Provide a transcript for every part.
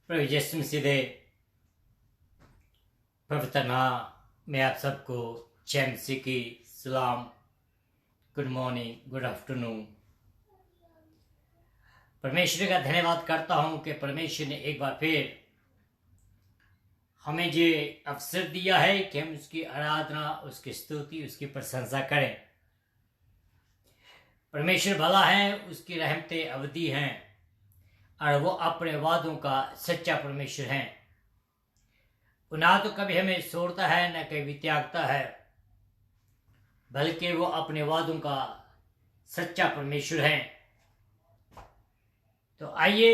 प्रभु यीशु मसीह दे पवित्र नाम में आप सबको जय मसीह की सलाम। Good morning, good afternoon. परमेश्वर का धन्यवाद करता हूं कि परमेश्वर ने एक बार फिर हमें ये अवसर दिया है कि हम उसकी आराधना, उसकी स्तुति, उसकी प्रशंसा करें। परमेश्वर भला है, उसकी रहमतें अवधि हैं और वो अपने वादों का सच्चा परमेश्वर है। ना तो कभी हमें छोड़ता है, न कभी त्यागता है, बल्कि वो अपने वादों का सच्चा परमेश्वर है। तो आइए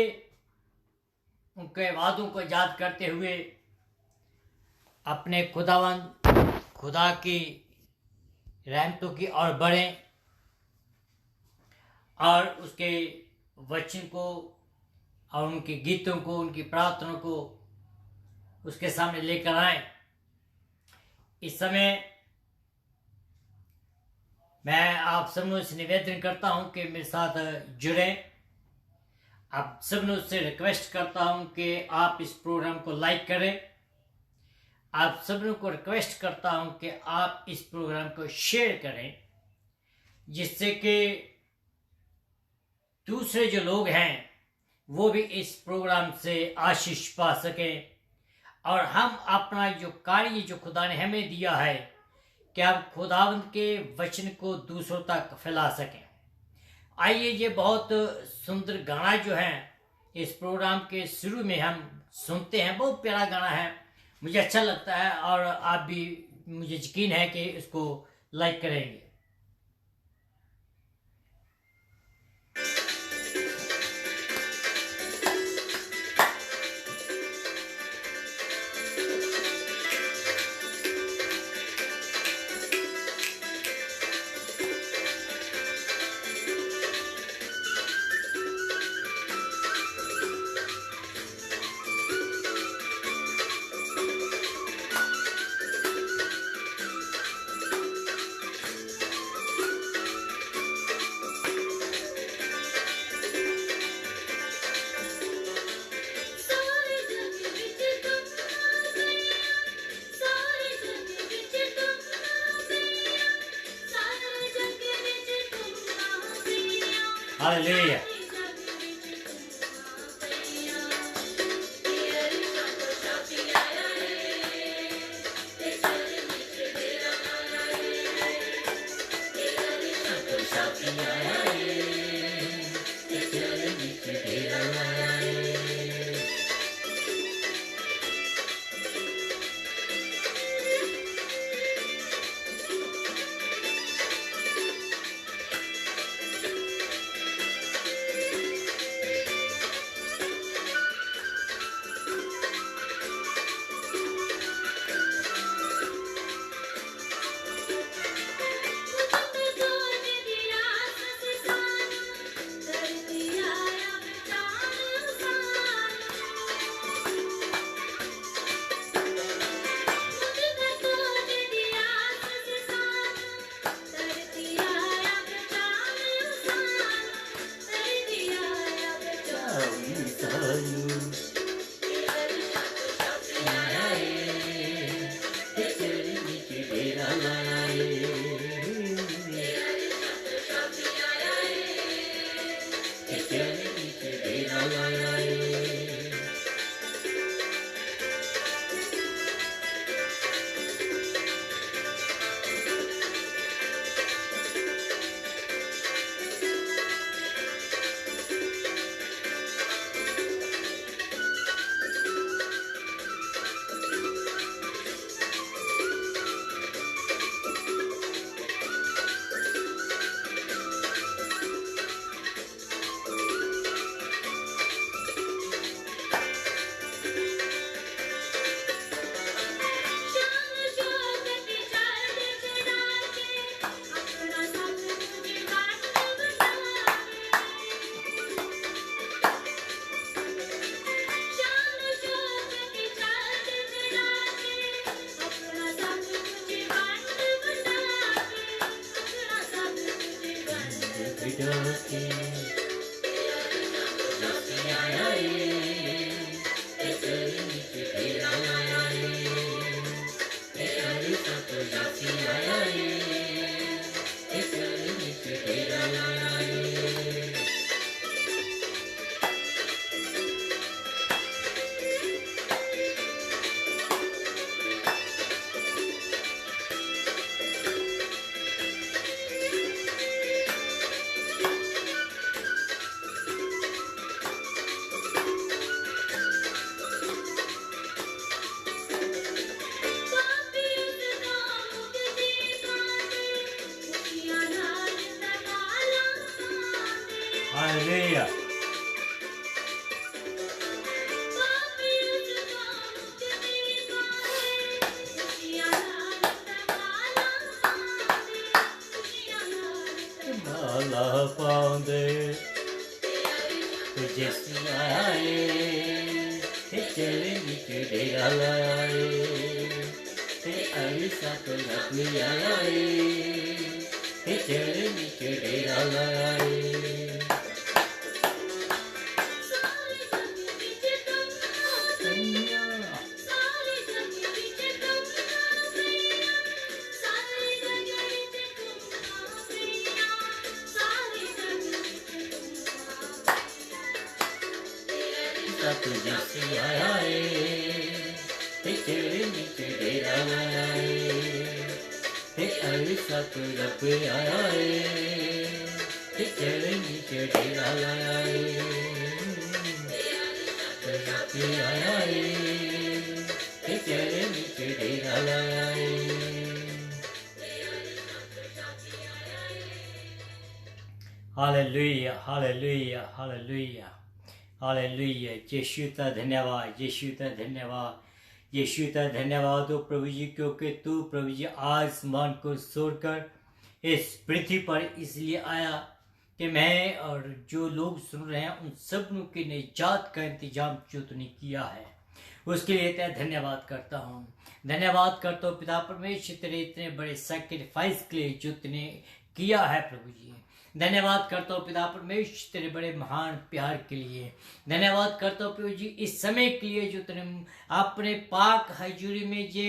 उनके वादों को याद करते हुए अपने खुदा की रहमतों की ओर बढ़ें और उसके वचन को और उनके गीतों को, उनकी प्रार्थनाओं को उसके सामने लेकर आए। इस समय मैं आप सबनों से निवेदन करता हूं कि मेरे साथ जुड़े। आप सबनों से रिक्वेस्ट करता हूं कि आप इस प्रोग्राम को लाइक करें। आप सबनों को रिक्वेस्ट करता हूं कि आप इस प्रोग्राम को शेयर करें, जिससे कि दूसरे जो लोग हैं वो भी इस प्रोग्राम से आशीष पा सकें और हम अपना जो कार्य जो खुदा ने हमें दिया है कि हम खुदावंद के वचन को दूसरों तक फैला सकें। आइए, ये बहुत सुंदर गाना जो है इस प्रोग्राम के शुरू में हम सुनते हैं। बहुत प्यारा गाना है, मुझे अच्छा लगता है और आप भी, मुझे यकीन है कि इसको लाइक करेंगे। हालेलुया। पाਉਂਦੇ ਤੁਝੇ ਸੁਆਏ ਤੇ ਚਲੇ ਵਿੱਚ ਡੇਰਾ ਲਾਏ ਤੇ ਅਲੀ ਸਤ ਰੱਖੀ ਆਏ ਤੇ ਚਲੇ ਵਿੱਚ ਡੇਰਾ ਲਾਏ तुझे सियाए ते चेहरे नीचे डेरा लाए ते ऐसा तो रब आए ते चेहरे नीचे डेरा लाए रब आए ते चेहरे नीचे डेरा लाए हालेलुया हालेलुया हालेलुया हालेलुया। यीशु का धन्यवाद, यीशु का धन्यवाद, यीशु का धन्यवाद हो प्रभु जी, क्योंकि तू प्रभु जी आसमान को छोड़कर इस पृथ्वी पर इसलिए आया कि मैं और जो लोग सुन रहे हैं उन सब के निजात का इंतजाम जो तूने किया है उसके लिए तेरा धन्यवाद करता हूँ। धन्यवाद करता हूँ पिता परमेश्वर तेरे इतने बड़े सैक्रिफाइस के लिए जो तूने किया है प्रभु जी। धन्यवाद करता हूँ पिता परमेश्वर तेरे बड़े महान प्यार के लिए। धन्यवाद करता हूँ प्रभु जी इस समय के लिए जो तेरे अपने पाक हजूरी में ये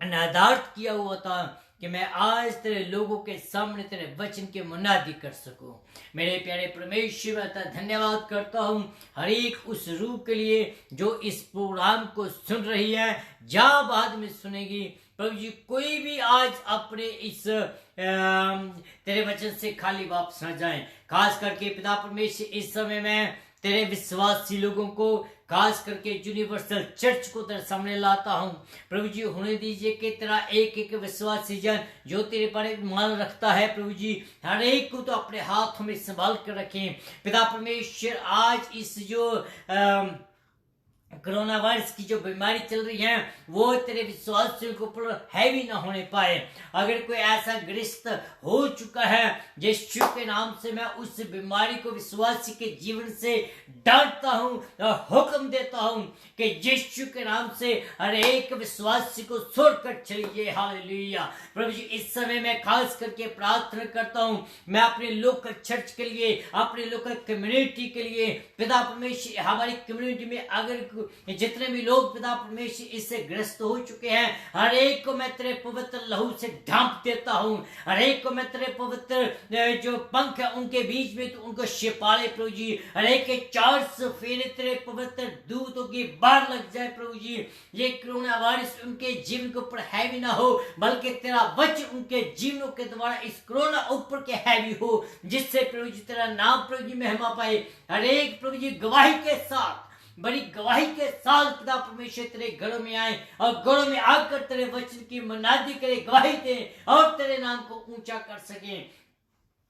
निर्धारित किया हुआ था कि मैं आज तेरे लोगों के सामने तेरे वचन के मुनादी कर सकूं। मेरे प्यारे परमेश्वर मैं धन्यवाद करता हूं हर एक उस रूह के लिए जो इस प्रोग्राम को सुन रही है, जहां बाद में सुनेगी प्रभु जी। कोई भी आज अपने इस तेरे वचन से खाली वापस न जाए। खास करके पिता परमेश्वर इस समय में तेरे विश्वासी लोगों को खास करके यूनिवर्सल चर्च को तेरे सामने लाता हूँ प्रभु जी। होने दीजिए कि तेरा एक एक विश्वासी जन जो तेरे पर मान रखता है प्रभु जी, हर एक को तो अपने हाथों में संभाल कर रखें पिता परमेश्वर। आज इस जो कोरोना वायरस की जो बीमारी चल रही है वो तेरे विश्वासियों के ऊपर हैवी ना होने पाए। अगर कोई ऐसा ग्रस्त हो चुका है यीशु के नाम से मैं उस बीमारी को विश्वासी के जीवन से डांटता हूँ और हुक्म देता हूँ कि यीशु के नाम से हर एक विश्वासी को छोड़कर चलिए। हालेलुया प्रभु जी। इस समय मैं खास करके प्रार्थना करता हूँ मैं अपने लोकल चर्च के लिए, अपने लोकल कम्युनिटी के लिए पिता परमेश्वर। हमारी कम्युनिटी में अगर जितने भी लोग पिता परमेश्वर इससे ग्रस्त हो चुके हैं हर एक को मैं तेरे पवित्र लहू से ढांप देता हूँ। हर एक को मैं तेरे पवित्र जो पंख है उनके बीच में तो उनको छिपाले प्रभु जी। हर एक के 400 फेरे तेरे पवित्र दूतों की बाढ़ लग जाए प्रभु जी। ये कोरोना वायरस उनके जीवन के ऊपर हैवी ना हो बल्कि तेरा वचन उनके जीवनों के द्वारा इस कोरोना ऊपर के हैवी हो, जिससे प्रभु जी तेरा नाम प्रभु जी महिमा पाए। हर एक प्रभु जी गवाही के साथ, बड़ी गवाही के साथ पिता परमेश्वर तेरे घरों में आए और घरों में आकर तेरे वचन की मुनादी करे, गवाही दे और तेरे नाम को ऊंचा कर सके।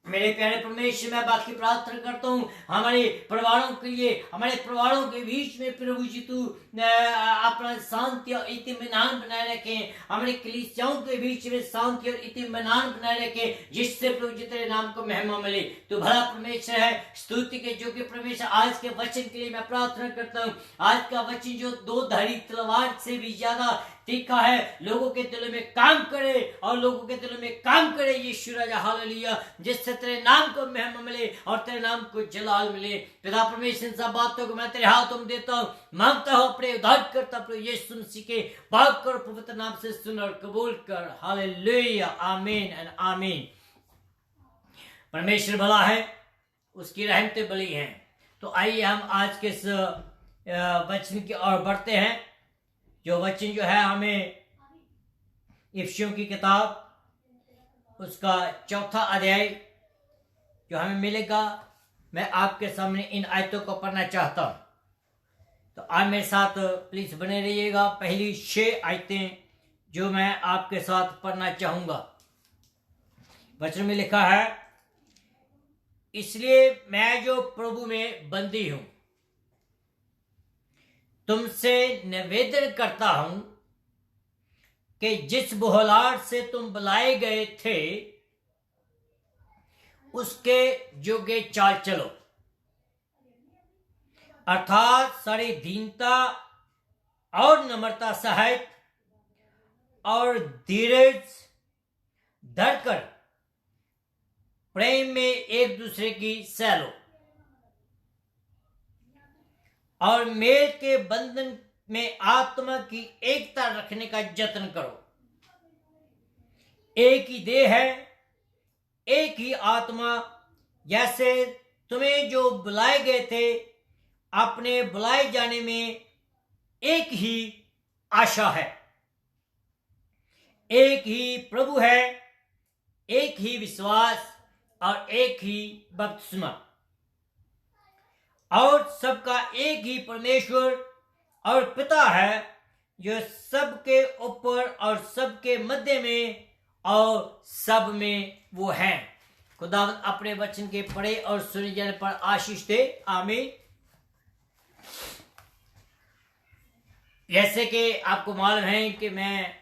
मेरे प्यारे परमेश्वर मैं बाकी प्रार्थना करता हूँ हमारे परिवारों के लिए, हमारे परिवारों के बीच में प्रभु जी तू अपना शांति और इत्मीनान बनाए रखे। हमारे कलीसियाओं के बीच में शांति और इत्मीनान बनाए रखे, जिससे प्रभु जी तेरे नाम को महिमा मिले। तू भला परमेश्वर है, स्तुति के योग्य परमेश्वर। आज के वचन के लिए मैं प्रार्थना करता हूँ आज का वचन जो 2 धारी तलवार से भी ज्यादा तीखा है, लोगों के दिलों में काम करे और लोगों के दिलों में काम करे यीशु राजा। हालेलुया। जिससे तेरे नाम को महिमा मिले और तेरे नाम को जलाल मिले। पिता परमेश्वर सब बातों को मैं तेरे हाथों में देता हूँ, मांगता हूँ अपने उद्धार करता प्रभु यीशु मसीह के पाक कर पवित्र नाम से सुन और कबूल कर। हालेलुया आमीन एंड आमीन। परमेश्वर भला है, उसकी रहमतें बड़ी हैं। तो आइए हम आज के इस वचन की ओर बढ़ते हैं। जो वचन जो है हमें इफिसियों की किताब उसका 4था अध्याय जो हमें मिलेगा, मैं आपके सामने इन आयतों को पढ़ना चाहता हूं। तो आप मेरे साथ प्लीज बने रहिएगा। पहली 6 आयतें जो मैं आपके साथ पढ़ना चाहूंगा। वचन में लिखा है, इसलिए मैं जो प्रभु में बंदी हूं तुमसे निवेदन करता हूं कि जिस बुलाहट से तुम बुलाए गए थे उसके योग्य चाल चलो, अर्थात सारी दीनता और नम्रता सहित और धीरज धरकर प्रेम में एक दूसरे की सह लो और मेल के बंधन में आत्मा की एकता रखने का जतन करो। एक ही देह है, एक ही आत्मा, जैसे तुम्हें जो बुलाए गए थे अपने बुलाए जाने में एक ही आशा है, एक ही प्रभु है, एक ही विश्वास और एक ही बपतिस्मा, और सबका एक ही परमेश्वर और पिता है जो सबके ऊपर और सबके मध्य में और सब में वो है। खुदावंद अपने वचन के पढ़े और सुने जाने पर आशीष दे, आमीन। जैसे कि आपको मालूम है कि मैं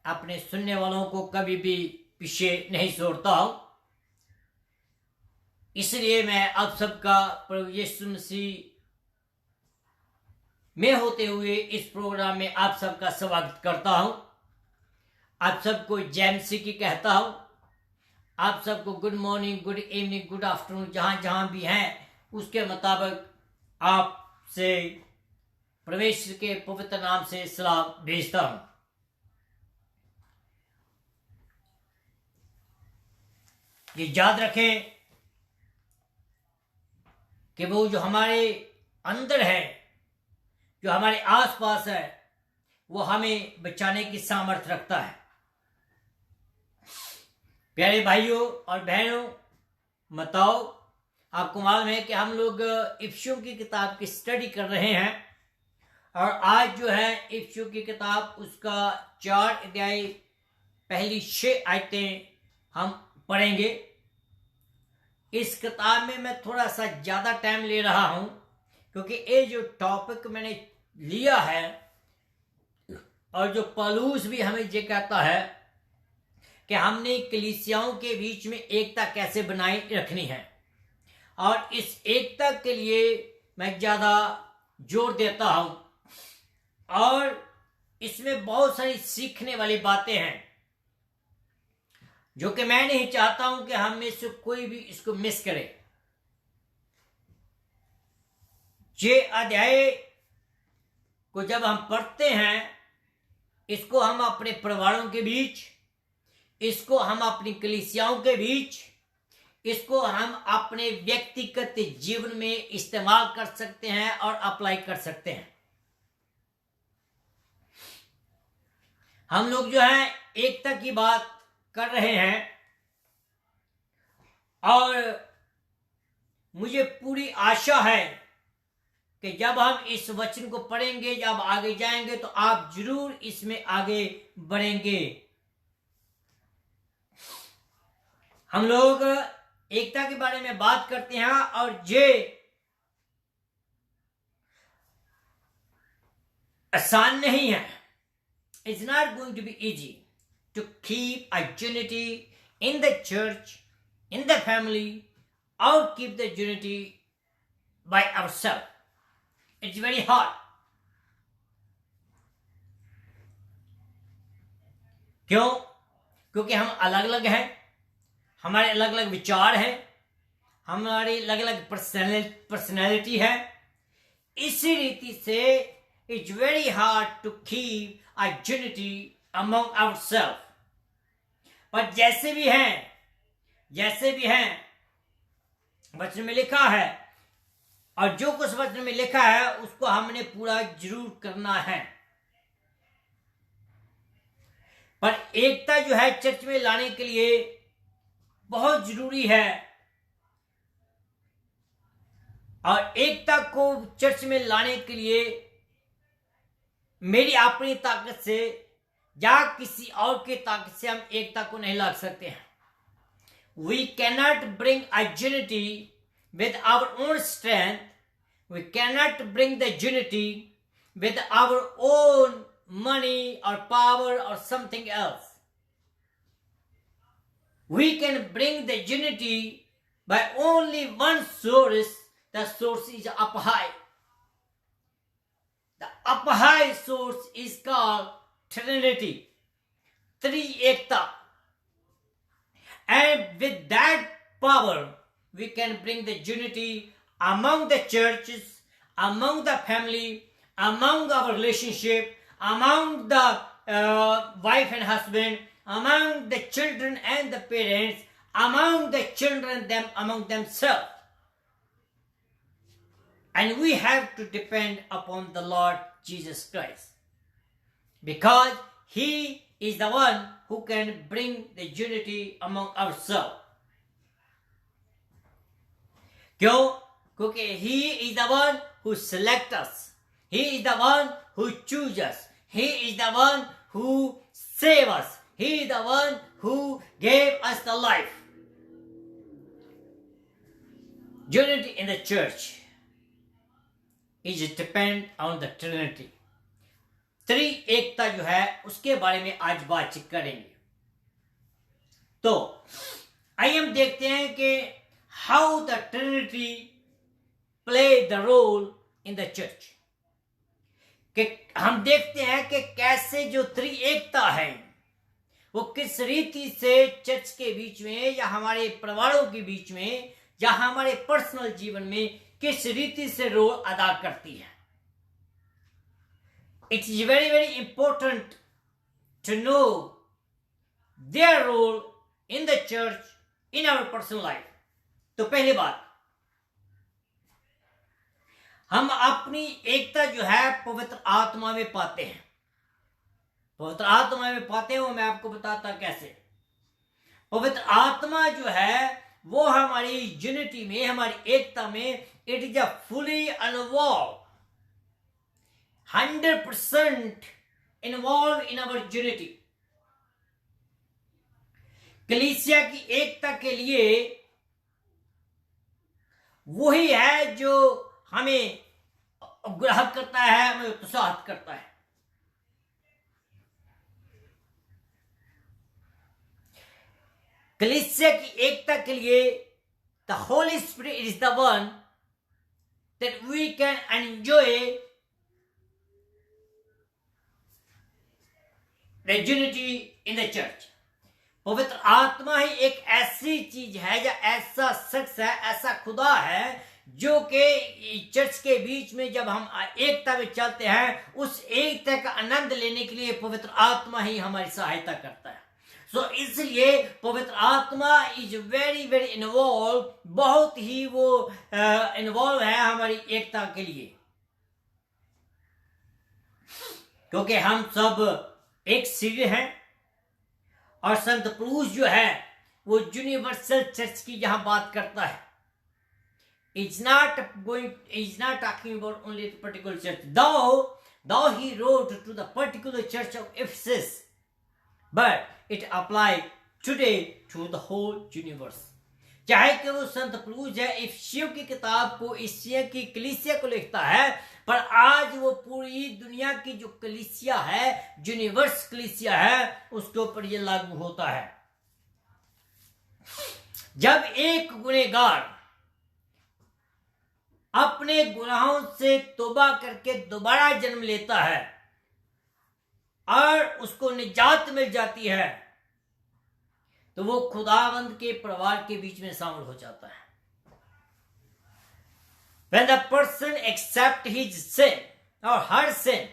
अपने सुनने वालों को कभी भी पीछे नहीं छोड़ता हूं, इसलिए मैं आप सबका प्रभु यीशु मसीह में होते हुए इस प्रोग्राम में आप सबका स्वागत करता हूं। आप सबको जय मसीह की कहता हूं। आप सबको good morning, good evening, good afternoon, जहां जहां भी हैं उसके मुताबिक आपसे परमेश्वर के पवित्र नाम से सलाम भेजता हूं। ये याद रखें कि वो जो हमारे अंदर है, जो हमारे आसपास है, वो हमें बचाने की सामर्थ्य रखता है। प्यारे भाइयों और बहनों, बताओ, आपको मालूम है कि हम लोग इफिसियों की किताब की स्टडी कर रहे हैं और आज जो है इफिसियों की किताब उसका 4 अध्याय पहली 6 आयतें हम पढ़ेंगे। इस किताब में मैं थोड़ा सा ज्यादा टाइम ले रहा हूं क्योंकि ये जो टॉपिक मैंने लिया है और जो पौलुस भी हमें ये कहता है कि हमने कलीसियाओं के बीच में एकता कैसे बनाए रखनी है, और इस एकता के लिए मैं ज्यादा जोर देता हूं और इसमें बहुत सारी सीखने वाली बातें हैं जो कि मैं नहीं चाहता हूं कि हम में से कोई भी इसको मिस करे। ये अध्याय को जब हम पढ़ते हैं, इसको हम अपने परिवारों के बीच, इसको हम अपनी कलीसियाओं के बीच, इसको हम अपने व्यक्तिगत जीवन में इस्तेमाल कर सकते हैं और अप्लाई कर सकते हैं। हम लोग जो है एकता की बात कर रहे हैं और मुझे पूरी आशा है कि जब हम इस वचन को पढ़ेंगे, जब आगे जाएंगे तो आप जरूर इसमें आगे बढ़ेंगे। हम लोग एकता के बारे में बात करते हैं और ये आसान नहीं है। It's not going to be easy to keep a unity in the church, in the family, or keep the unity by ourselves. It's very hard. क्यों? क्योंकि हम अलग अलग हैं, हमारे अलग अलग विचार हैं, हमारी अलग अलग पर्सनैलिटी है। इसी रीति से it's very hard to keep a unity among ourselves. पर जैसे भी हैं वचन में लिखा है, और जो कुछ वचन में लिखा है उसको हमने पूरा जरूर करना है। पर एकता जो है चर्च में लाने के लिए बहुत जरूरी है, और एकता को चर्च में लाने के लिए मेरी अपनी ताकत से या किसी और की ताकत से हम एकता को नहीं ला सकते हैं। We cannot bring a unity with our own strength. We cannot bring the unity with our own money or power or something else. We can bring the unity by only one source. The source is up high. The up high source is called Trinity, Tri-ekta. And with that power, we can bring the unity among the churches, among the family, among our relationship, among the wife and husband, among the children and the parents, among the children among themselves. And we have to depend upon the Lord Jesus Christ, because He is the one who can bring the unity among ourselves. क्यों? क्योंकि He is the one who selects us. He is the one who chooses us. He is the one who saves us. He is the one who gave us the life. Unity in the church is depend on the Trinity. त्रि-एकता जो है उसके बारे में आज बातचीत करेंगे. तो आइए हम देखते हैं कि how the trinity play the role in the church. कि हम देखते हैं कि कैसे जो त्रि-एकता है वो किस रीति से चर्च के बीच में या हमारे परिवारों के बीच में या हमारे पर्सनल जीवन में किस रीति से रोल अदा करती है. It is very, very important to know their role in the church, in our personal life. तो पहली बात, हम अपनी एकता जो है पवित्र आत्मा में पाते हैं. पवित्र आत्मा में पाते हैं वो मैं आपको बताता कैसे. पवित्र आत्मा जो है वो हमारी यूनिटी में, हमारी एकता में, it is a fully involve, 100% involved in our unity. कलीसिया की एकता के लिए वही है जो हमें ग्राहक करता है, हमें उत्साहित करता है. कलीसिया की एकता के लिए the Holy Spirit is the one that we can enjoy the unity in the church. पवित्र आत्मा ही एक ऐसी चीज है या ऐसा शख्स है, ऐसा खुदा है जो कि चर्च के बीच में जब हम एकता में चलते हैं उस एकता का आनंद लेने के लिए पवित्र आत्मा ही हमारी सहायता करता है. सो इसलिए पवित्र आत्मा इज वेरी वेरी इन्वॉल्व, बहुत ही वो इन्वॉल्व है हमारी एकता के लिए. क्योंकि हम सब एक शरीर है और संत पौलुस जो है वो यूनिवर्सल चर्च की जहां बात करता है. Is not talking about only particular church, though he wrote to the particular church of Ephesus, but it applied today to the whole universe. चाहे कि वो संत पौलुस है इफिसियों की किताब को, एशिया की कलीसिया को लिखता है, पर आज वो पूरी दुनिया की जो कलीसिया है, यूनिवर्स कलीसिया है, उसके ऊपर ये लागू होता है. जब एक गुनहगार अपने गुनाहों से तौबा करके दोबारा जन्म लेता है और उसको निजात मिल जाती है, तो वो खुदावंद के परिवार के बीच में शामिल हो जाता है. When the person accepts his sin or her sin,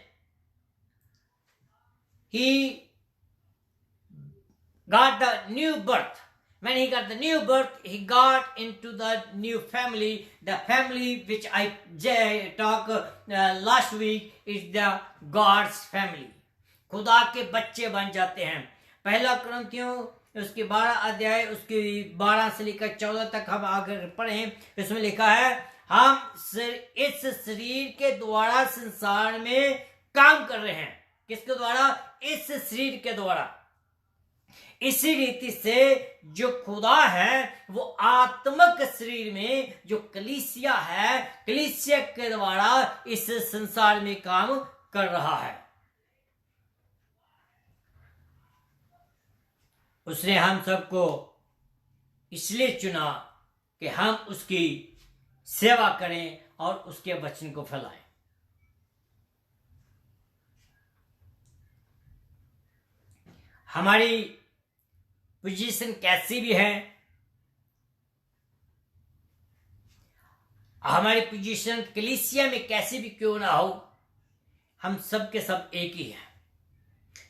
he got the new birth. When he got the new birth, he got into the new family. The family which I talked last week is the God's family. खुदा के बच्चे बन जाते हैं. पहला कुरिन्थियों उसके 12 अध्याय उसके 12 से लेकर 14 तक हम आगे पढ़ें. इसमें लिखा है, हम इस शरीर के द्वारा संसार में काम कर रहे हैं. किसके द्वारा? इस शरीर के द्वारा. इसी रीति से जो खुदा है वो आत्मिक शरीर में जो कलीसिया है, कलीसिया के द्वारा इस संसार में काम कर रहा है. उसने हम सबको इसलिए चुना कि हम उसकी सेवा करें और उसके वचन को फैलाएं। हमारी पोजीशन कैसी भी है, हमारी पोजीशन कलीसिया में कैसी भी क्यों ना हो, हम सब के सब एक ही हैं।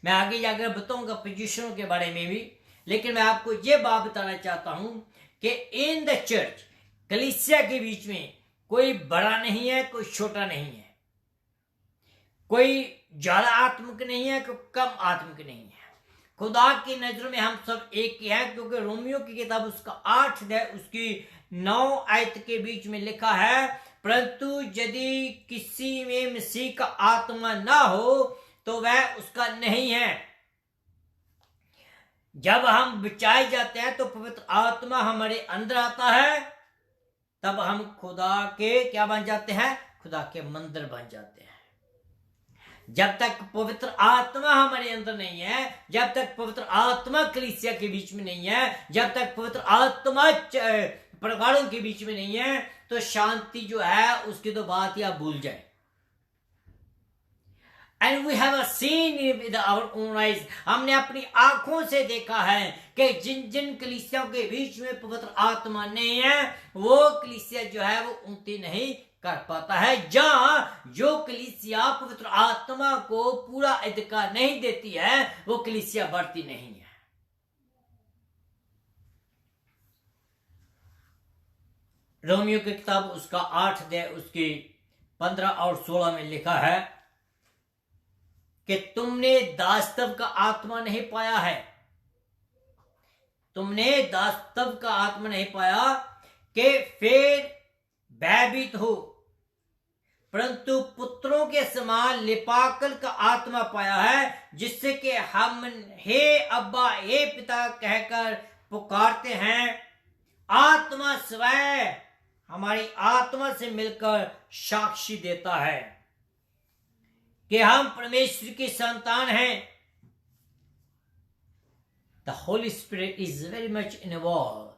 मैं आगे जाकर बताऊंगा पोजीशनों के बारे में भी, लेकिन मैं आपको ये बात बताना चाहता हूं कि इन द चर्च, कलीसिया के बीच में कोई बड़ा नहीं है, कोई छोटा नहीं है, कोई ज्यादा आत्मिक नहीं है, कोई कम आत्मिक नहीं है। खुदा की नजरों में हम सब एक ही हैं, क्योंकि रोमियो की किताब उसका 8 अध्याय उसकी 9 आयत के बीच में लिखा है, परंतु यदि किसी में मसीह का आत्मा ना हो तो वह उसका नहीं है। जब हम बचाए जाते हैं तो पवित्र आत्मा हमारे अंदर आता है, तब हम खुदा के क्या बन जाते हैं? खुदा के मंदिर बन जाते हैं। जब तक पवित्र आत्मा हमारे अंदर नहीं है, जब तक पवित्र आत्मा कलीसिया के बीच में नहीं है, जब तक पवित्र आत्मा परिवारों के बीच में नहीं है, तो शांति जो है उसकी तो बात ही आप भूल जाए। And we have seen with our own eyes, हमने अपनी आंखों से देखा है कि जिन जिन कलीसियाओं के बीच में पवित्र आत्मा नहीं है, वो कलीसिया जो है वो उन्नति नहीं कर पाता है। जहां जो कलीसिया पवित्र आत्मा को पूरा अधिकार नहीं देती है, वो कलीसिया बढ़ती नहीं है। रोमियो की किताब उसका 8 अध्याय उसकी 15 और 16 में लिखा है कि तुमने दासत्व का आत्मा नहीं पाया है, तुमने दासत्व का आत्मा नहीं पाया कि फिर भयभीत हो, परंतु पुत्रों के समान लिपाकल का आत्मा पाया है, जिससे कि हम हे अब्बा हे पिता कहकर पुकारते हैं। आत्मा स्वयं हमारी आत्मा से मिलकर साक्षी देता है कि हम परमेश्वर की संतान हैं। The Holy Spirit is very much involved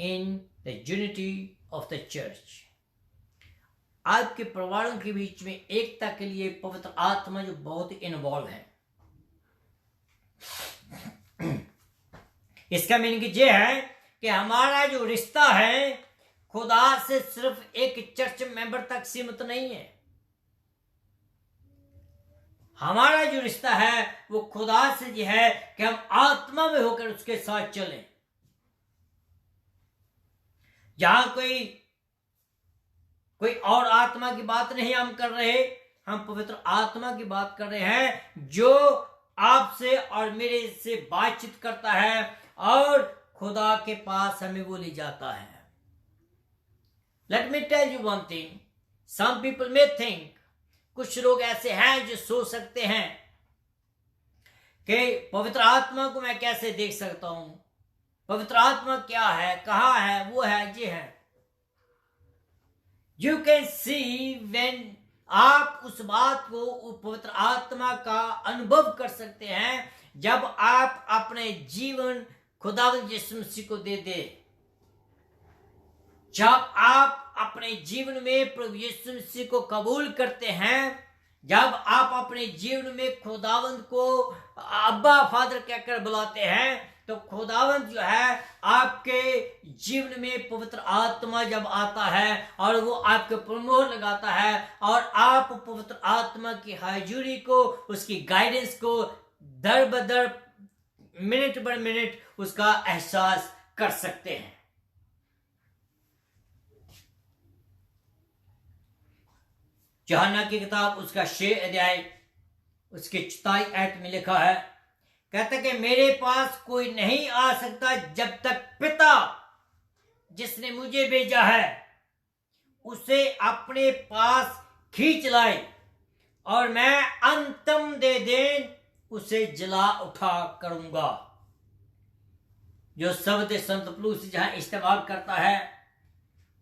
in the unity of the church. आपके परिवारों के बीच में एकता के लिए पवित्र आत्मा जो बहुत इन्वॉल्व है। इसका मीनिंग ये है कि हमारा जो रिश्ता है खुदा से सिर्फ एक चर्च मेंबर तक सीमित नहीं है। हमारा जो रिश्ता है वो खुदा से ये है कि हम आत्मा में होकर उसके साथ चलें। जहां कोई और आत्मा की बात नहीं हम कर रहे, हम पवित्र आत्मा की बात कर रहे हैं, जो आपसे और मेरे से बातचीत करता है और खुदा के पास हमें वो ले जाता है। Let me tell you one thing. Some people may think, कुछ लोग ऐसे हैं जो सोच सकते हैं कि पवित्र आत्मा को मैं कैसे देख सकता हूं, पवित्र आत्मा क्या है, कहां है, वो है, ये है। You can see when आप उस बात को पवित्र आत्मा का अनुभव कर सकते हैं जब आप अपने जीवन खुदावंद यीशु मसीह को दे दे। जब आप अपने जीवन में प्रभु यीशु मसीह को कबूल करते हैं, जब आप अपने जीवन में खुदावंद को अब्बा फादर कहकर बुलाते हैं, तो खुदावंद जो है आपके जीवन में पवित्र आत्मा जब आता है और वो आपके पर मोहर लगाता है और आप पवित्र आत्मा की हाजिरी को, उसकी गाइडेंस को दर बदर मिनट बर मिनट उसका एहसास कर सकते हैं। यूहन्ना की किताब उसका 6 अध्याय उसके 44 आयत में लिखा है, कहता कि मेरे पास कोई नहीं आ सकता जब तक पिता जिसने मुझे भेजा है उसे अपने पास खींच लाए और मैं अंतिम दिन उसे जला उठा करूंगा। जो शब्द संत पौलुस जहां इस्तेमाल करता है,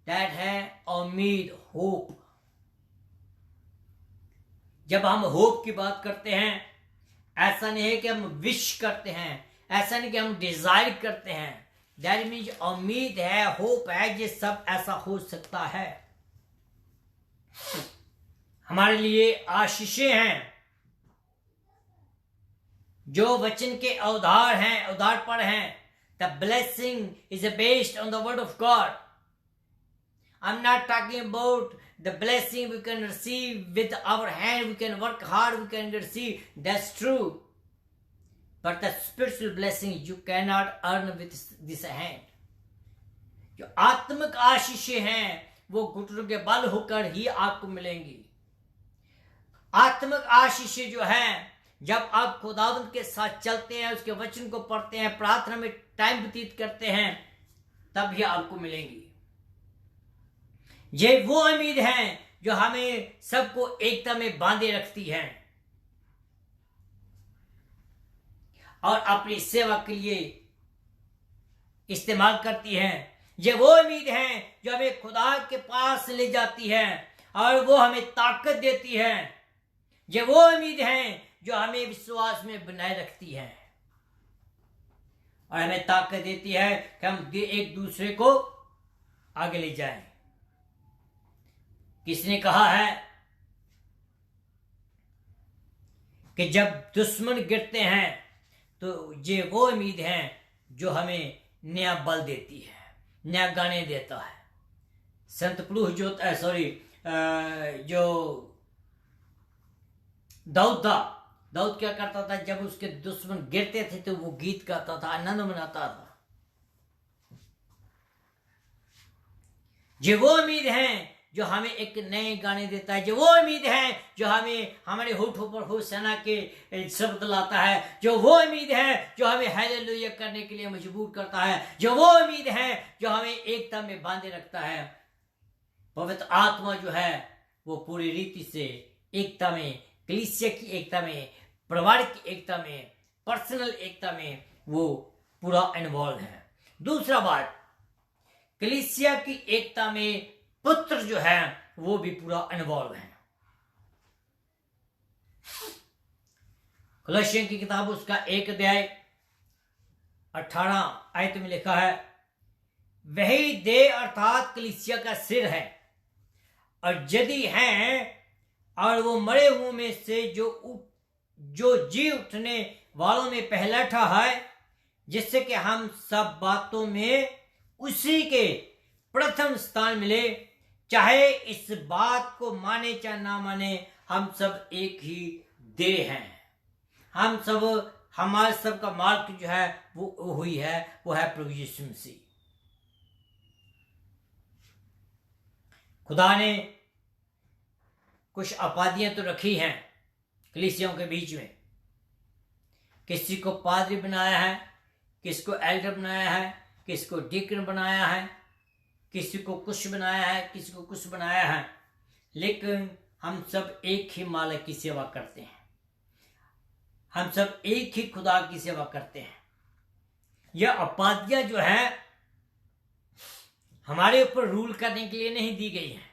दैट है उम्मीद, होप। जब हम होप की बात करते हैं, ऐसा नहीं है कि हम विश करते हैं, ऐसा नहीं कि हम डिजायर करते हैं, दैट मीन्स उम्मीद है, होप है, ये सब ऐसा हो सकता है। हमारे लिए आशीषें हैं, जो वचन के उधार हैं, उधार पर हैं। The blessing is based on the word of God. I'm not talking about the blessing we can receive with our hand, we can work hard, we can receive. That's true. But the spiritual blessing you cannot earn with this hand. जो आत्मिक आशीषें हैं वो घुटनों के बल होकर ही आपको मिलेंगी। आत्मिक आशीषें जो हैं, जब आप खुदावंद के साथ चलते हैं, उसके वचन को पढ़ते हैं, प्रार्थना में टाइम व्यतीत करते हैं, तब ही आपको मिलेंगी। ये वो उम्मीद है जो हमें सबको एकता में बांधे रखती है और अपनी सेवा के लिए इस्तेमाल करती है। ये वो उम्मीद है जो हमें खुदा के पास ले जाती है और वो हमें ताकत देती है। ये वो उम्मीद है जो हमें विश्वास में बनाए रखती है और हमें ताकत देती है कि हम एक दूसरे को आगे ले जाएं। किसने कहा है कि जब दुश्मन गिरते हैं तो ये वो उम्मीद है जो हमें नया बल देती है, नया गाने देता है। संत पुरुष जो दाऊद था, दाऊद क्या करता था? जब उसके दुश्मन गिरते थे तो वो गीत गाता था, आनंद मनाता था। ये वो उम्मीद है जो हमें एक नए गाने देता है। जो वो उम्मीद है जो हमें हमारे होठों पर होशाना के शब्द लाता है। जो वो उम्मीद है जो हमें हालेलुया करने के लिए मजबूर करता है। जो वो उम्मीद है जो हमें एकता में बांधे रखता है। पवित्र आत्मा जो है वो पूरी रीति से एकता में, कलीसिया की एकता में, परिवार की एकता में, पर्सनल एकता में वो पूरा इन्वॉल्व है। दूसरा बात, कलीसिया की एकता में पुत्र जो है वो भी पूरा इन्वॉल्व है। कुलस्सियों की किताब उसका 1 अध्याय 18 आयत में लिखा है, वही देह अर्थात कलीसिया का सिर है, और यदि है और वो मरे हुओं में से जो जी उठने वालों में पहला है, जिससे कि हम सब बातों में उसी के प्रथम स्थान मिले। चाहे इस बात को माने चाहे ना माने, हम सब एक ही देह हैं। हम सब, हमारे सब का मार्ग जो है वो हुई है, वो है प्रभु यीशु मसीह। खुदा ने कुछ उपाधियां तो रखी हैं कलीसियों के बीच में। किसी को पादरी बनाया है, किसको एल्डर बनाया है, किसको डीकन बनाया है, किसी को कुछ बनाया है, किसी को कुछ बनाया है, लेकिन हम सब एक ही मालिक की सेवा करते हैं। हम सब एक ही खुदा की सेवा करते हैं। यह उपाधियां जो है हमारे ऊपर रूल करने के लिए नहीं दी गई हैं।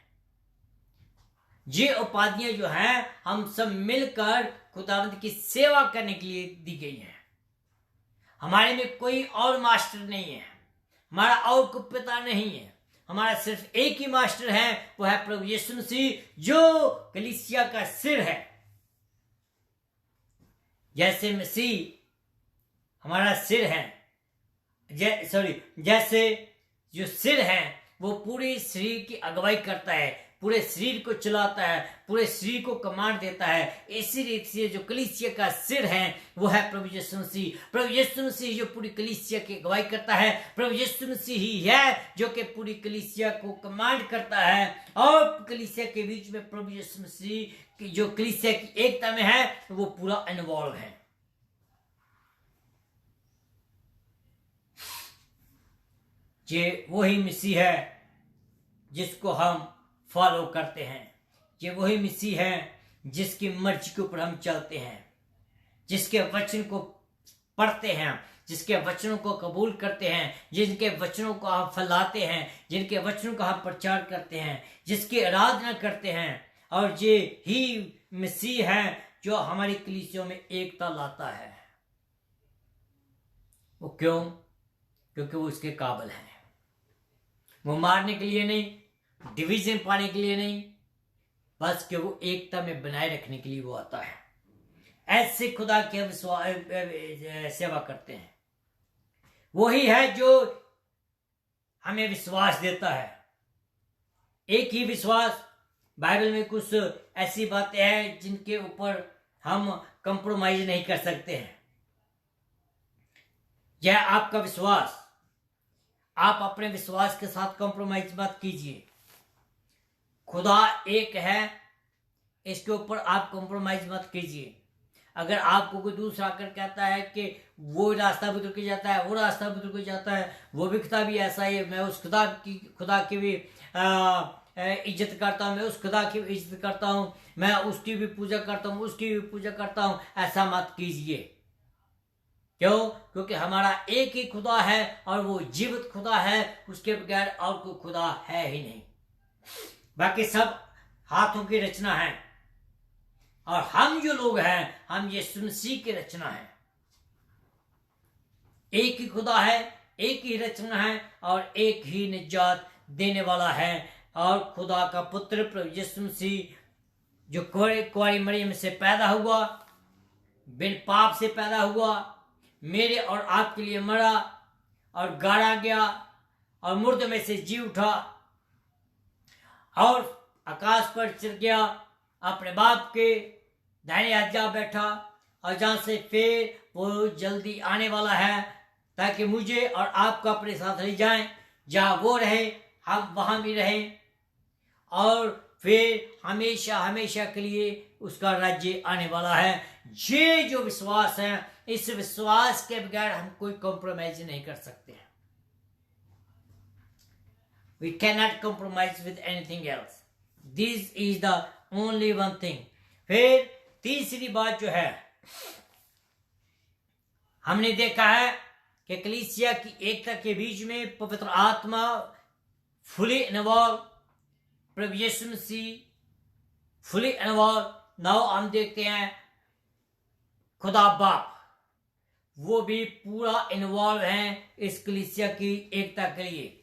ये उपाधियां जो हैं हम सब मिलकर खुदावंद की सेवा करने के लिए दी गई हैं। हमारे में कोई और मास्टर नहीं है, हमारा और कोई पिता नहीं है। हमारा सिर्फ एक ही मास्टर है, वो है प्रभु यीशु मसीह, जो कलीसिया का सिर है। जैसे मसीह हमारा सिर है, जैसे जो सिर है वो पूरे शरीर की अगुवाई करता है, पूरे शरीर को चलाता है, पूरे शरीर को कमांड देता है। इसी रीति से जो कलीसिया का सिर है वो है प्रभु यीशु मसीह। प्रभु यीशु मसीह जो पूरी कलीसिया की अगुवाई करता है। प्रभु यीशु मसीह ही है जो कि पूरी कलीसिया को कमांड करता है। और कलीसिया के बीच में प्रभु यीशु मसीह की जो कलीसिया की एकता में है वो पूरा इन्वॉल्व है। ये वही मसीह है जिसको हम फॉलो करते हैं। ये वही मसीह है जिसकी मर्जी के ऊपर हम चलते हैं, जिसके वचन को पढ़ते हैं, जिसके वचनों को कबूल करते हैं, जिनके वचनों को हम फैलाते हैं, जिनके वचनों का हम प्रचार करते हैं, जिसकी आराधना करते हैं। और ये ही मसीह है जो हमारी कलीसियों में एकता लाता है। वो क्यों? क्योंकि वो उसके काबिल हैं। वो मारने के लिए नहीं, डिवीजन पाने के लिए नहीं, बस कि वो एकता में बनाए रखने के लिए वो आता है। ऐसे खुदा की हम सेवा करते हैं। वही है जो हमें विश्वास देता है। एक ही विश्वास। बाइबल में कुछ ऐसी बातें हैं जिनके ऊपर हम कंप्रोमाइज नहीं कर सकते हैं। यह आपका विश्वास, आप अपने विश्वास के साथ कंप्रोमाइज मत कीजिए। खुदा एक है, इसके ऊपर आप कंप्रोमाइज मत कीजिए। अगर आपको कोई दूसरा आकर कहता है कि वो रास्ता बदल के जाता है, वो रास्ता बदल के जाता है, वो भी खुदा भी ऐसा ही है, मैं उस खुदा की भी इज्जत करता हूँ, मैं उस खुदा की इज्जत करता हूँ, मैं उसकी भी पूजा करता हूँ, उसकी भी पूजा करता हूँ, ऐसा मत कीजिए। क्यों? क्योंकि हमारा एक ही खुदा है और वो जीवित खुदा है, उसके बगैर और कोई खुदा है ही नहीं। बाकी सब हाथों की रचना है और हम जो लोग हैं, हम यीशु मसीह की रचना है। एक ही खुदा है, एक ही रचना है और एक ही निजात देने वाला है। और खुदा का पुत्र प्रभु यीशु मसीह जो कुंवारी मरियम से पैदा हुआ, बिन पाप से पैदा हुआ, मेरे और आपके लिए मरा और गाड़ा गया और मुर्दों में से जी उठा और आकाश पर चढ़ गया, अपने बाप के दाहिने हाथ जा बैठा और जहां से फिर वो जल्दी आने वाला है ताकि मुझे और आपको अपने साथ ले जाएं। जहां वो रहे हम वहां भी रहें और फिर हमेशा हमेशा के लिए उसका राज्य आने वाला है। ये जो विश्वास है, इस विश्वास के बगैर हम कोई कॉम्प्रोमाइज नहीं कर सकते हैं। We cannot compromise with anything else. This is the only one thing. फिर तीसरी बात जो है, हमने देखा है कि कलीसिया की एकता के बीच में पवित्र आत्मा फुली इन्वॉल्व, प्रभु यीशु मसीह फुली इन्वॉल्व। नाउ हम देखते हैं खुदा बाप, वो भी पूरा इन्वॉल्व हैं इस कलीसिया की एकता के लिए।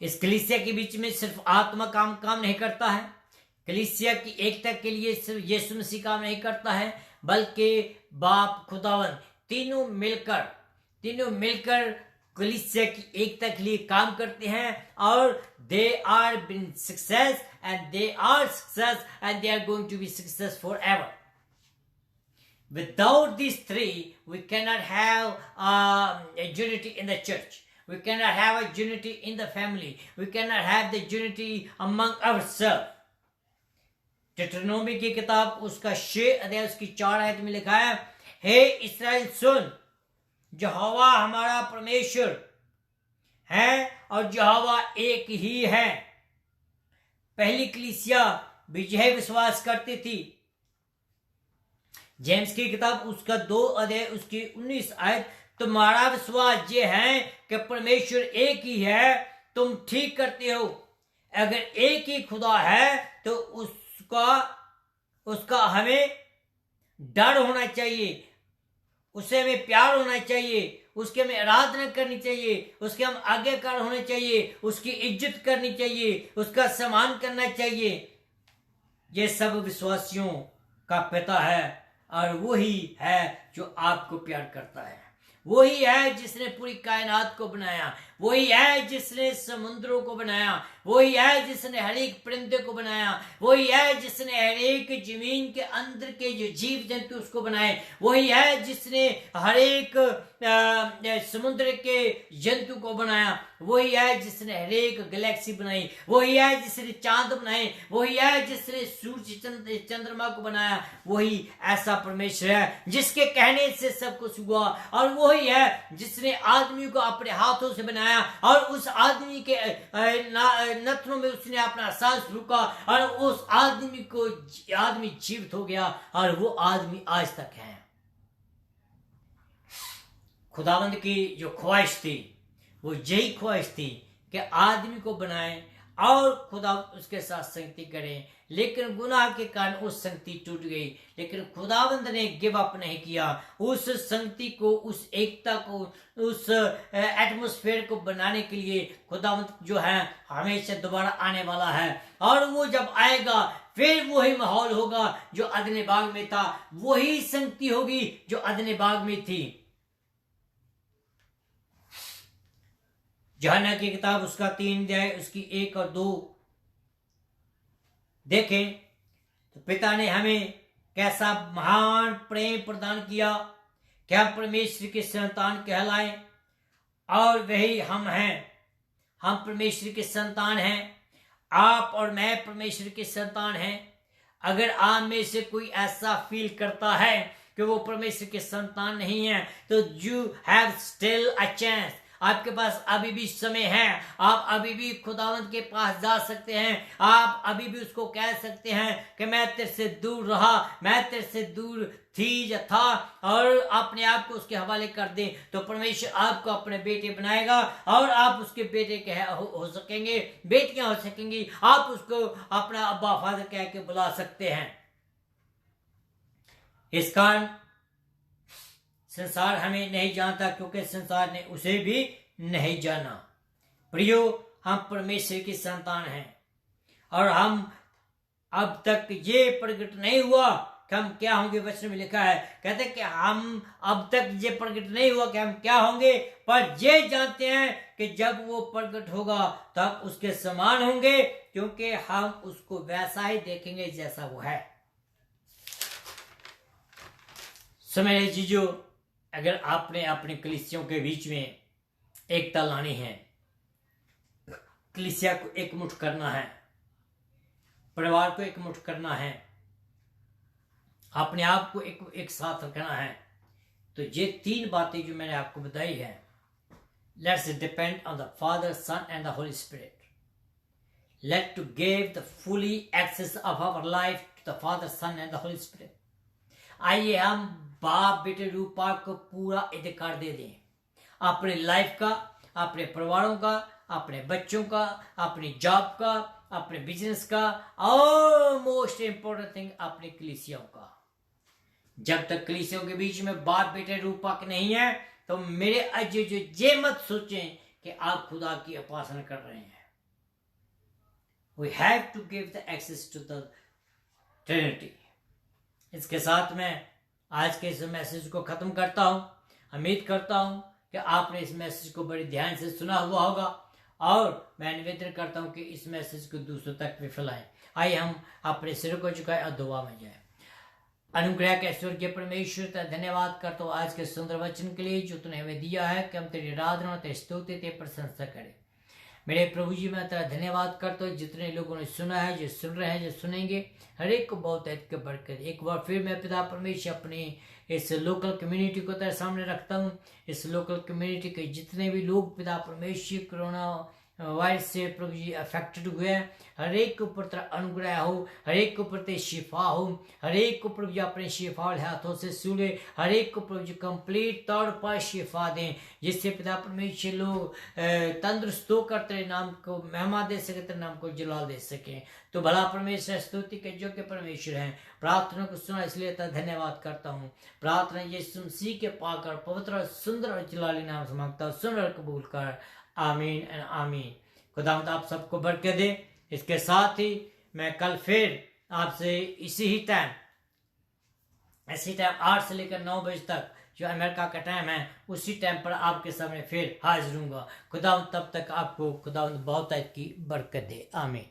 इस कलीसिया के बीच में सिर्फ आत्मा काम नहीं करता है, कलीसिया की एकता के लिए सिर्फ यीशु मसीह काम नहीं करता है, बल्कि बाप खुदावन तीनों मिलकर कलीसिया की एकता के लिए काम करते हैं और they are been success and they are going to be success forever. Without these three, we cannot have a unity in the church. We cannot have a unity in the family. We cannot have the unity among ourselves. डिट्रोनोमी की किताब उसका 6 अध्याय उसकी 4 आयत में लिखा है, हे इस्राएल सुन, यहोवा हमारा परमेश्वर है और यहोवा एक ही है। पहली कलीसिया भी यह विश्वास करती थी। जेम्स की किताब उसका 2 अध्याय उसकी 19 आयत, तुम्हारा विश्वास ये है कि परमेश्वर एक ही है, तुम ठीक करते हो। अगर एक ही खुदा है तो उसका हमें डर होना चाहिए, उससे हमें प्यार होना चाहिए, उसके हमें आराधना करनी चाहिए, उसके हम आज्ञाकार होने चाहिए, उसकी इज्जत करनी चाहिए, उसका सम्मान करना चाहिए। ये सब विश्वासियों का पिता है और वही है जो आपको प्यार करता है। वही है जिसने पूरी कायनात को बनाया, वही है जिसने समुद्रों को बनाया, वही है जिसने हर एक परिंदे को बनाया, वही है जिसने हर एक जमीन के अंदर के जो जीव जंतु उसको बनाए, वही है जिसने हर एक समुद्र के जंतु को बनाया, वही है जिसने हर एक गैलेक्सी बनाई, वही है जिसने चांद बनाए, वही है जिसने सूर्य चंद्रमा को बनाया। वही ऐसा परमेश्वर है जिसके कहने से सब कुछ हुआ और वही है जिसने आदमी को अपने हाथों से बनाया और उस आदमी के नथनों में उसने अपना सांस रुका और उस आदमी जीवित हो गया और वो आदमी आज तक है। खुदावंद की जो ख्वाहिश थी वो यही ख्वाहिश थी कि आदमी को बनाए, और खुदा उसके साथ संगति करें, लेकिन गुनाह के कारण उस संगति टूट गई। लेकिन खुदावंद ने गिव अप नहीं किया, उस संगति को, उस एकता को, उस एटमॉस्फेयर को बनाने के लिए खुदावंद जो है हमेशा दोबारा आने वाला है। और वो जब आएगा फिर वही माहौल होगा जो अदने बाग में था, वही संगति होगी जो अदने बाग में थी। यूहन्ना की किताब उसका 3 अध्याय उसकी 1 और 2 देखें तो पिता ने हमें कैसा महान प्रेम प्रदान किया कि हम परमेश्वर के संतान कहलाएं, और वही हम हैं। हम परमेश्वर के संतान हैं। आप और मैं परमेश्वर के संतान हैं। अगर आप में से कोई ऐसा फील करता है कि वो परमेश्वर के संतान नहीं है, तो you have still a chance. आपके पास अभी भी समय है। आप अभी भी खुदावंद के पास जा सकते हैं। आप अभी भी उसको कह सकते हैं कि मैं तेरे से दूर रहा, मैं तेरे से दूर थी या था, और अपने आप को उसके हवाले कर दें तो परमेश्वर आपको अपने बेटे बनाएगा और आप उसके बेटे हो सकेंगे, बेटियां हो सकेंगी। आप उसको अपना अब्बा फादर कह के बुला सकते हैं। इस कारण संसार हमें नहीं जानता, क्योंकि संसार ने उसे भी नहीं जाना। प्रियो, हम परमेश्वर की संतान हैं, और हम अब तक ये प्रकट नहीं हुआ कि हम क्या होंगे। वचन में लिखा है, कहते कि हम अब तक ये प्रकट नहीं हुआ कि हम क्या होंगे, पर ये जानते हैं कि जब वो प्रकट होगा तब उसके समान होंगे, क्योंकि हम उसको वैसा ही देखेंगे जैसा वो है। समय जीजो, अगर आपने अपने कलीसियों के बीच में एकता लानी है, कलीसिया को एकमुठ करना है, परिवार को एकमुठ करना है, अपने आप को एक साथ रखना है, तो ये 3 बातें जो मैंने आपको बताई है, let's depend on the father, son and the holy spirit. Let to give the fully access of our life to the father, son and the holy spirit. आइए हम बाप बेटे रूपा को पूरा अधिकार दे दें, अपने लाइफ का, अपने परिवारों का, अपने बच्चों का, अपनी जॉब का, अपने बिजनेस का, और मोस्ट इंपोर्टेंट थिंग अपनी कलीसियाओं का। जब तक कलीसियाओं के बीच में बाप बेटे रूपा नहीं है, तो मेरे अजय जो ये मत सोचें कि आप खुदा की उपासना कर रहे हैं। We have to give the access to the trinity. इसके साथ मैं आज के इस मैसेज को खत्म करता हूं। उम्मीद करता हूं कि आपने इस मैसेज को बड़े ध्यान से सुना हुआ होगा, और मैं निवेदन करता हूं कि इस मैसेज को दूसरों तक भी फैलाएं। आइए हम अपने सिर को झुकाएं और दुआ में जाएं। अनुग्रह के स्वर्गीय परमेश्वर, तेरा धन्यवाद करता हूं आज के सुंदर वचन के लिए जो तूने हमें दिया है कि हम तेरी आराधना, तेरी स्तुति, तेरी प्रशंसा करें। मेरे प्रभु जी, मैं तेरा धन्यवाद करता हूँ जितने लोगों ने सुना है, जो सुन रहे हैं, जो सुनेंगे, हर एक को बहुत के बरकत। एक बार फिर मैं पिता परमेश्वर अपनी इस लोकल कम्युनिटी को तेरे सामने रखता हूँ। इस लोकल कम्युनिटी के जितने भी लोग पिता परमेश्वर कोरोना वायरस से प्रभु जी अफेक्टेड हुए हैं, हर एक के ऊपर तेरा अनुग्रह हो, हर एक के ऊपर तेरी शिफा हो, हर एक को प्रभु जी अपने शिफा वाले हाथों से सूले, हर एक को प्रभु जी कंप्लीट तौर पर शिफा दें, जिससे पिता परमेश्वर लोग तंदुरुस्त होकर तेरे नाम को महिमा दे सके, तेरे नाम को जलाल दे सकें। तो भला परमेश्वर स्तुति के योग्य परमेश्वर हैं। प्रार्थना को सुना इसलिए तेरा धन्यवाद करता हूँ। प्रार्थना यीशु मसीह के पाकर पवित्र सुंदर और जलाली नाम से मांगता हूँ, सुन और कबूल कर। आमीन एंड आमीन। खुदावंद आप सबको बरकत दे। इसके साथ ही मैं कल फिर आपसे इसी टाइम 8 से लेकर 9 बजे तक जो अमेरिका का टाइम है, उसी टाइम पर आपके सामने फिर हाजिर हूँगा। खुदावंद तब तक आपको खुदावंद बहुत की बरकत दे। आमीन।